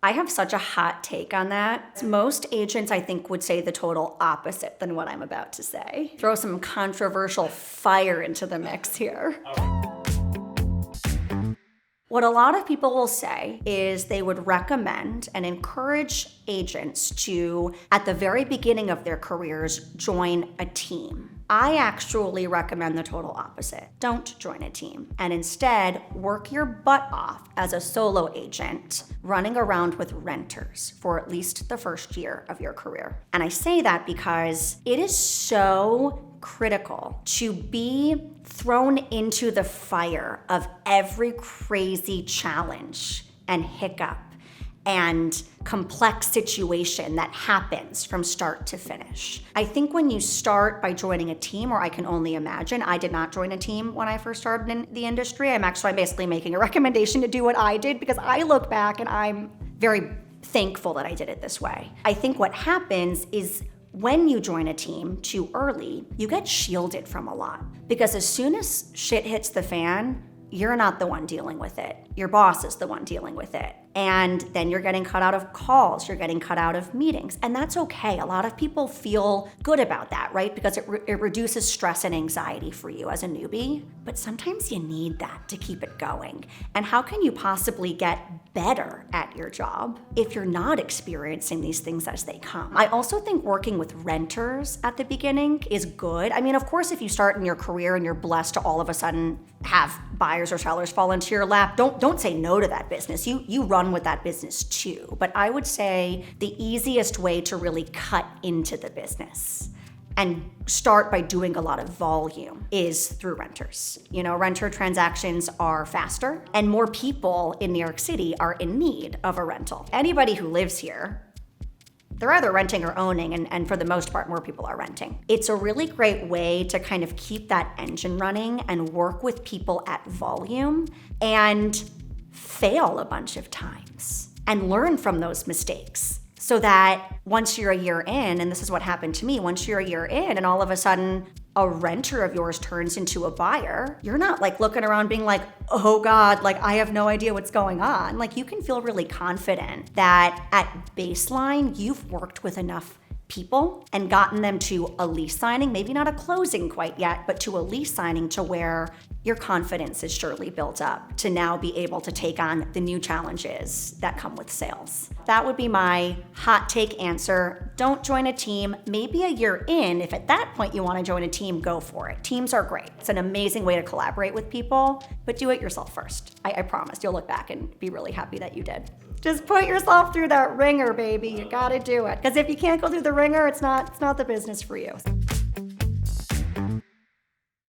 I have such a hot take on that. Most agents, I think, would say the total opposite than what I'm about to say. Throw some controversial fire into the mix here. What a lot of people will say is they would recommend and encourage agents to, at the very beginning of their careers, join a team. I actually recommend the total opposite. Don't join a team, and instead work your butt off as a solo agent, running around with renters for at least the first year of your career. And I say that because it is so critical to be thrown into the fire of every crazy challenge and hiccup and complex situation that happens from start to finish. I think when you start by joining a team, or I can only imagine, I did not join a team when I first started in the industry. I'm basically making a recommendation to do what I did because I look back and I'm very thankful that I did it this way. I think what happens is when you join a team too early, you get shielded from a lot. Because as soon as shit hits the fan, you're not the one dealing with it. Your boss is the one dealing with it. And then you're getting cut out of calls, you're getting cut out of meetings. And that's okay. A lot of people feel good about that, right? Because it reduces stress and anxiety for you as a newbie. But sometimes you need that to keep it going. And how can you possibly get better at your job if you're not experiencing these things as they come? I also think working with renters at the beginning is good. I mean, of course, if you start in your career and you're blessed to all of a sudden have buyers or sellers fall into your lap, don't say no to that business. You run with that business too. But I would say the easiest way to really cut into the business and start by doing a lot of volume is through renters. You know, renter transactions are faster and more people in New York City are in need of a rental. Anybody who lives here, they're either renting or owning, and for the most part, more people are renting. It's a really great way to kind of keep that engine running and work with people at volume and fail a bunch of times and learn from those mistakes. So that once you're a year in, and this is what happened to me, once you're a year in and all of a sudden a renter of yours turns into a buyer, you're not like looking around being like, oh God, like I have no idea what's going on. Like you can feel really confident that at baseline, you've worked with enough people and gotten them to a lease signing, maybe not a closing quite yet, but to a lease signing to where your confidence is surely built up to now be able to take on the new challenges that come with sales. That would be my hot take answer. Don't join a team. Maybe a year in, if at that point you want to join a team, go for it. Teams are great. It's an amazing way to collaborate with people, but do it yourself first. I promise you'll look back and be really happy that you did. Just put yourself through that ringer, baby. You gotta do it. Because if you can't go through the ringer, it's not the business for you.